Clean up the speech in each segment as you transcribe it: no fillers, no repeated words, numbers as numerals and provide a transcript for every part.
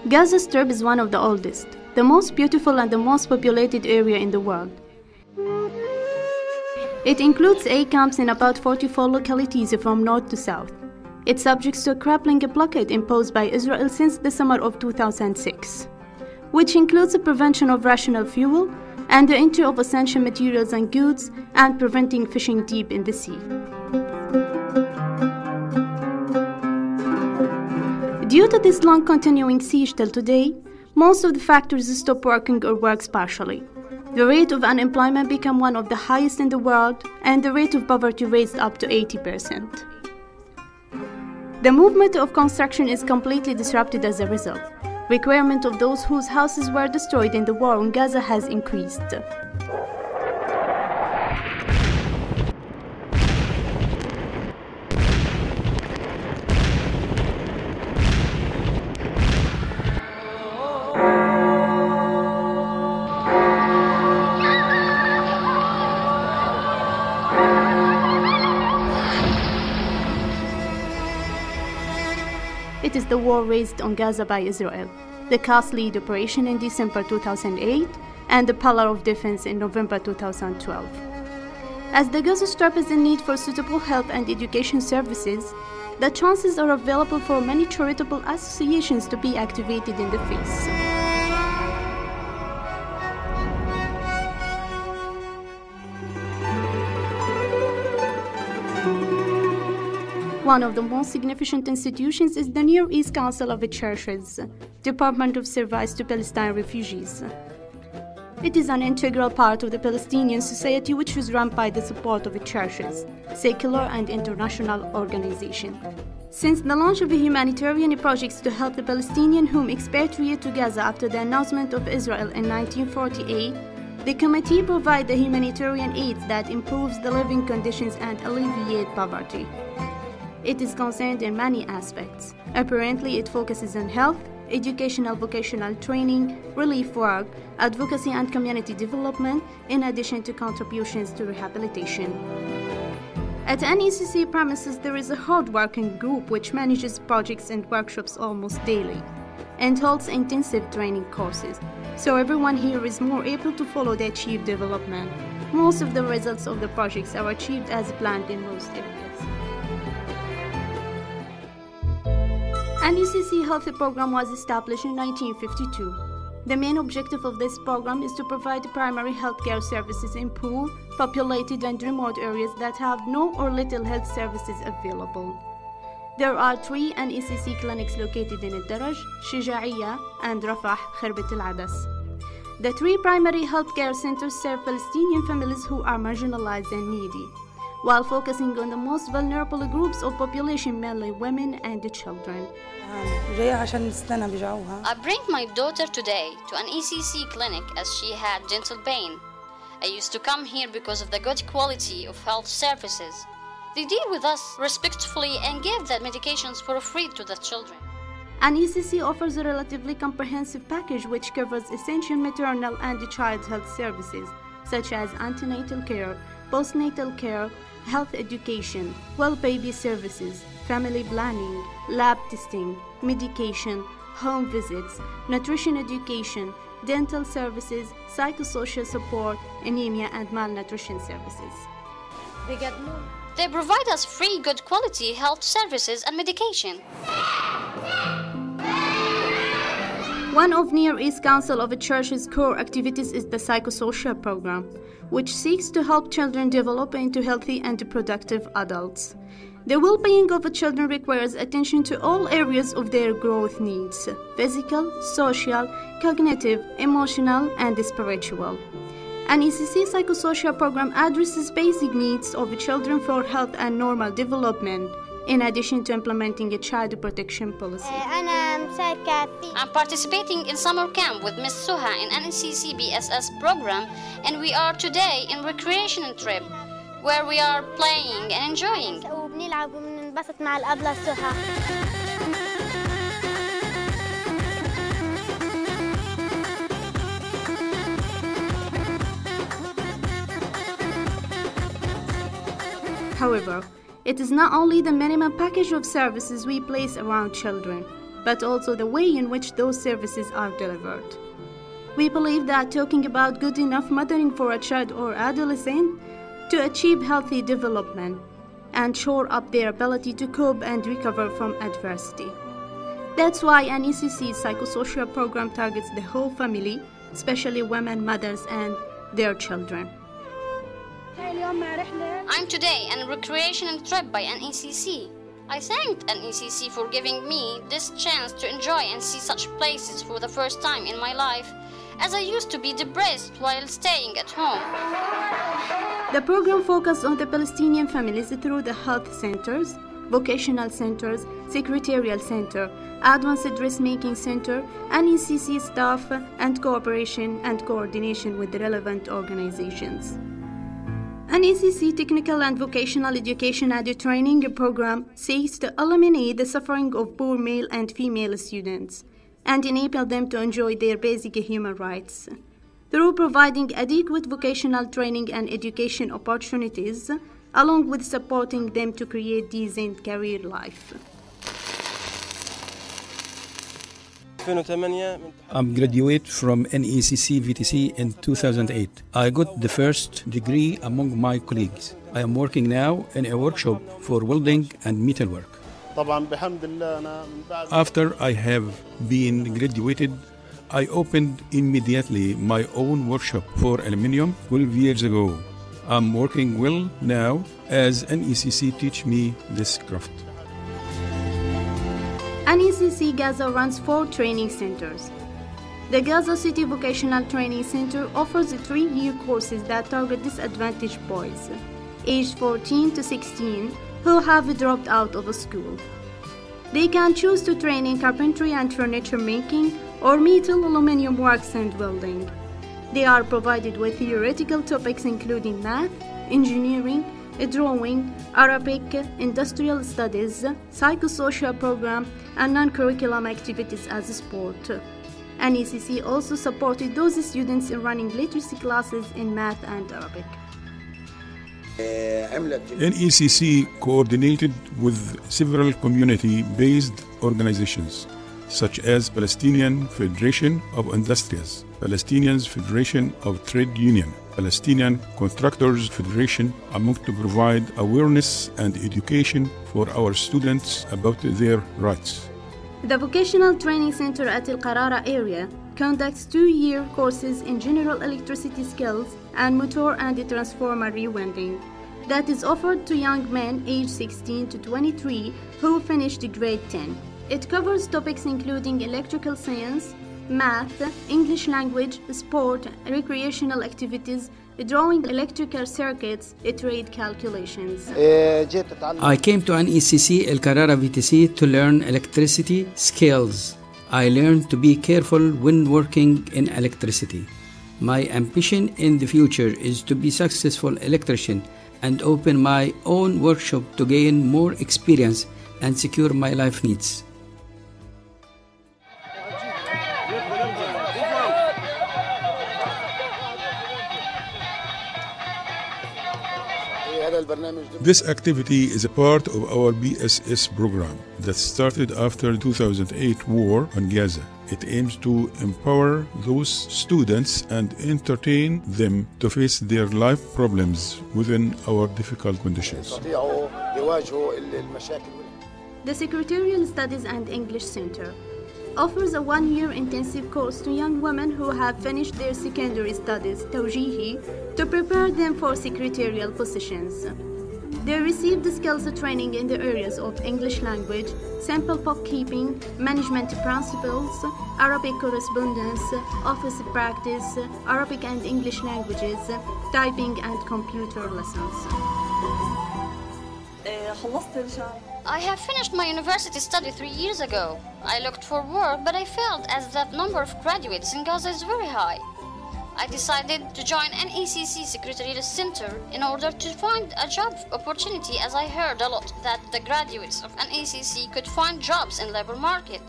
Gaza Strip is one of the oldest, the most beautiful and the most populated area in the world. It includes 8 camps in about 44 localities from north to south. It's subject to a crippling blockade imposed by Israel since the summer of 2006, which includes the prevention of rational fuel and the entry of essential materials and goods and preventing fishing deep in the sea. Due to this long continuing siege till today, most of the factories stop working or works partially. The rate of unemployment became one of the highest in the world, and the rate of poverty raised up to 80%. The movement of construction is completely disrupted as a result. Requirement of those whose houses were destroyed in the war on Gaza has increased. It is the war raised on Gaza by Israel, the costly operation in December 2008, and the Pillar of Defense in November 2012. As the Gaza Strip is in need for suitable health and education services, the chances are available for many charitable associations to be activated in the phase. One of the most significant institutions is the Near East Council of Churches, Department of Service to Palestine Refugees. It is an integral part of the Palestinian society which is run by the support of churches, secular and international organizations. Since the launch of the humanitarian projects to help the Palestinians whom expatriate to Gaza after the announcement of Israel in 1948, the committee provides the humanitarian aid that improves the living conditions and alleviates poverty. It is concerned in many aspects. Apparently, it focuses on health, educational vocational training, relief work, advocacy and community development, in addition to contributions to rehabilitation. At NECC premises, there is a hard-working group which manages projects and workshops almost daily and holds intensive training courses, so everyone here is more able to follow the achieved development. Most of the results of the projects are achieved as planned in most areas. NECC Health Program was established in 1952. The main objective of this program is to provide primary healthcare services in poor, populated and remote areas that have no or little health services available. There are 3 NECC clinics located in Ad-Daraj, Shija'iyya and Rafah, Khirbat al-Adas. The 3 primary healthcare centers serve Palestinian families who are marginalized and needy, while focusing on the most vulnerable groups of population, mainly women and children. I bring my daughter today to an ECC clinic as she had dental pain. I used to come here because of the good quality of health services. They deal with us respectfully and give the medications for free to the children. NECC offers a relatively comprehensive package which covers essential maternal and child health services, such as antenatal care, postnatal care, health education, well baby services, family planning, lab testing, medication, home visits, nutrition education, dental services, psychosocial support, anemia and malnutrition services. They provide us free good quality health services and medication. One of Near East Council of Churches' core activities is the psychosocial program, which seeks to help children develop into healthy and productive adults. The well-being of children requires attention to all areas of their growth needs: physical, social, cognitive, emotional, and spiritual. An NECC psychosocial program addresses basic needs of children for health and normal development, in addition to implementing a child protection policy. I'm participating in summer camp with Ms. Suha in NECC BSS program, and we are today in recreation trip where we are playing and enjoying. However, it is not only the minimum package of services we place around children. but also the way in which those services are delivered. We believe that talking about good enough mothering for a child or adolescent to achieve healthy development and shore up their ability to cope and recover from adversity. That's why NECC psychosocial program targets the whole family, especially women, mothers, and their children. I'm today on a recreational trip by NECC. I thanked NECC for giving me this chance to enjoy and see such places for the first time in my life, as I used to be depressed while staying at home. The program focused on the Palestinian families through the health centers, vocational centers, secretarial center, advanced dressmaking center, NECC staff, and cooperation and coordination with the relevant organizations. NECC Technical and Vocational Education and Training Program seeks to eliminate the suffering of poor male and female students and enable them to enjoy their basic human rights through providing adequate vocational training and education opportunities, along with supporting them to create decent career life. I'm graduate from NECC VTC in 2008. I got the first degree among my colleagues. I am working now in a workshop for welding and metalwork. After I have been graduated, I opened immediately my own workshop for aluminium 12 years ago. I'm working well now as NECC teach me this craft. NECC Gaza runs 4 training centers. The Gaza City Vocational Training Center offers 3-year courses that target disadvantaged boys, aged 14 to 16, who have dropped out of school. They can choose to train in carpentry and furniture making, or metal, aluminum works and welding. They are provided with theoretical topics including math, engineering, drawing, Arabic, industrial studies, psychosocial program, and non-curriculum activities as sport. NECC also supported those students in running literacy classes in math and Arabic. NECC coordinated with several community-based organizations, such as Palestinian Federation of Industries, Palestinian Federation of Trade Union, Palestinian Contractors Federation, among to provide awareness and education for our students about their rights. The Vocational Training Center at El Qarara area conducts 2-year courses in general electricity skills and motor and transformer rewinding that is offered to young men aged 16 to 23 who finished grade 10. It covers topics including electrical science, math, English language, sport, recreational activities, drawing electrical circuits, trade calculations. I came to NECC El Qarara VTC to learn electricity skills. I learned to be careful when working in electricity. My ambition in the future is to be a successful electrician and open my own workshop to gain more experience and secure my life needs. This activity is a part of our BSS program that started after the 2008 war on Gaza. It aims to empower those students and entertain them to face their life problems within our difficult conditions. The Secretarial Studies and English Center offers a 1-year intensive course to young women who have finished their secondary studies, توجيهي, to prepare them for secretarial positions. They receive the skills training in the areas of English language, simple bookkeeping, management principles, Arabic correspondence, office practice, Arabic and English languages, typing and computer lessons. I have finished my university study 3 years ago. I looked for work, but I felt as the number of graduates in Gaza is very high. I decided to join NECC Secretarial Center in order to find a job opportunity, as I heard a lot that the graduates of NECC could find jobs in labor market.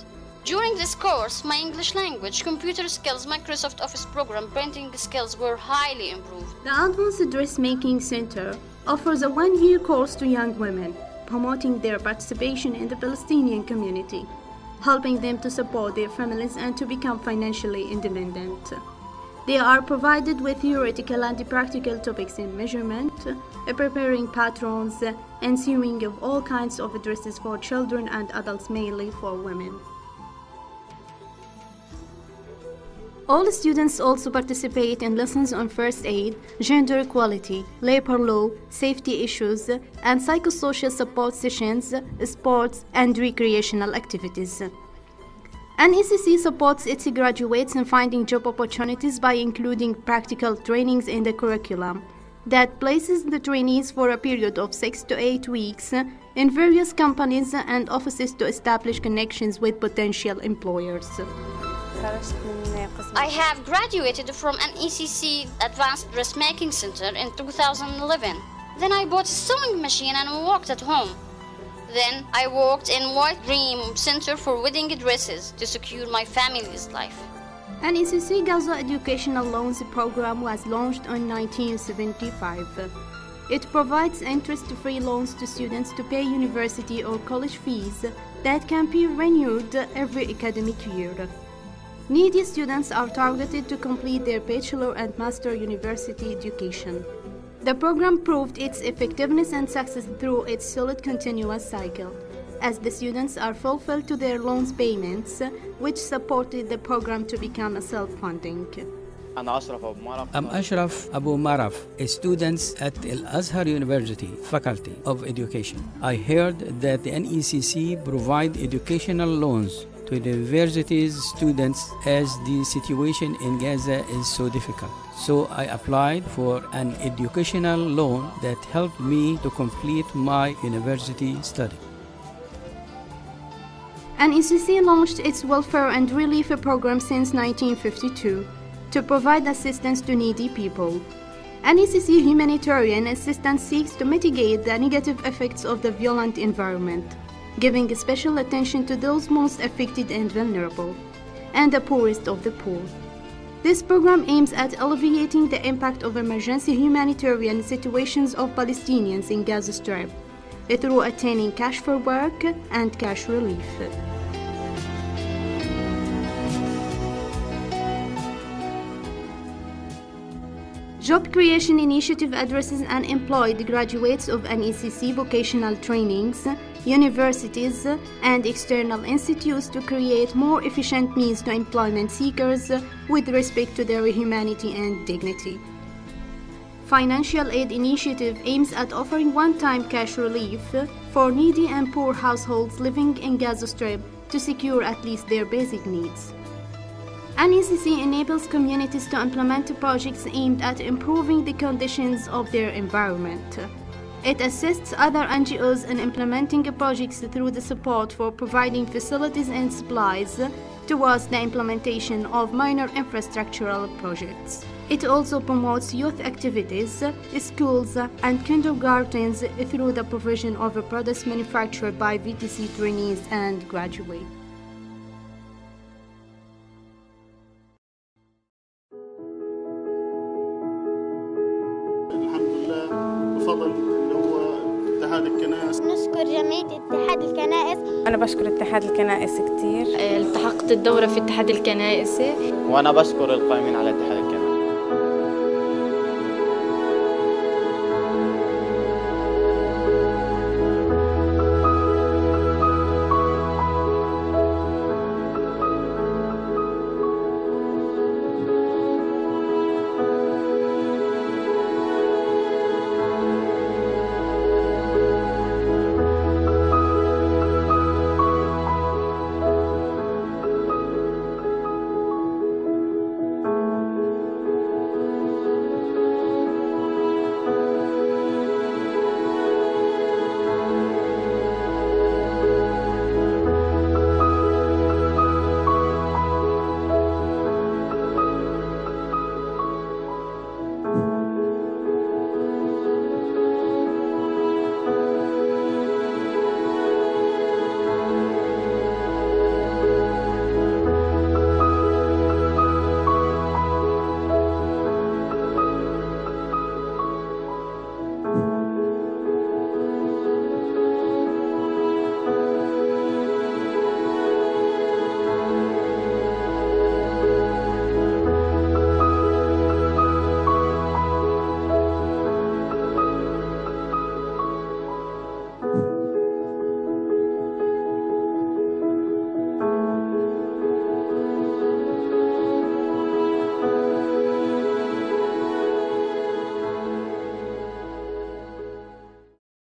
During this course, my English language, computer skills, Microsoft Office program, printing skills were highly improved. The Advanced Dressmaking Center offers a 1-year course to young women, promoting their participation in the Palestinian community. helping them to support their families and to become financially independent. They are provided with theoretical and practical topics in measurement, preparing patterns, and sewing of all kinds of dresses for children and adults, mainly for women. All students also participate in lessons on first aid, gender equality, labor law, safety issues, and psychosocial support sessions, sports, and recreational activities. NECC supports its graduates in finding job opportunities by including practical trainings in the curriculum that places the trainees for a period of 6 to 8 weeks in various companies and offices to establish connections with potential employers. I have graduated from an NECC Advanced Dressmaking Center in 2011. Then I bought a sewing machine and worked at home. Then I worked in White Dream Center for wedding dresses to secure my family's life. An NECC Gaza Educational Loans Program was launched in 1975. It provides interest-free loans to students to pay university or college fees that can be renewed every academic year. Needy students are targeted to complete their bachelor and master university education. The program proved its effectiveness and success through its solid continuous cycle, as the students are fulfilled to their loans payments, which supported the program to become a self-funding. I'm Ashraf Abu Maraf, a student at Al Azhar University, Faculty of Education. I heard that the NECC provide educational loans to the university's students as the situation in Gaza is so difficult. So I applied for an educational loan that helped me to complete my university study. NECC launched its welfare and relief program since 1952 to provide assistance to needy people. NECC humanitarian assistance seeks to mitigate the negative effects of the violent environment, giving special attention to those most affected and vulnerable, and the poorest of the poor. This program aims at alleviating the impact of emergency humanitarian situations of Palestinians in Gaza Strip through attaining cash for work and cash relief. Job Creation Initiative addresses unemployed graduates of NECC vocational trainings, universities, and external institutes to create more efficient means to employment seekers with respect to their humanity and dignity. Financial Aid Initiative aims at offering one-time cash relief for needy and poor households living in Gaza Strip to secure at least their basic needs. NECC enables communities to implement projects aimed at improving the conditions of their environment. It assists other NGOs in implementing projects through the support for providing facilities and supplies towards the implementation of minor infrastructural projects. It also promotes youth activities, schools, and kindergartens through the provision of products manufactured by VTC trainees and graduates. نشكر جمعية اتحاد الكنائس. أنا بشكر اتحاد الكنائس كتير. التحقت الدورة في اتحاد الكنائس. وأنا بشكر القائمين على اتحاد الكنائس.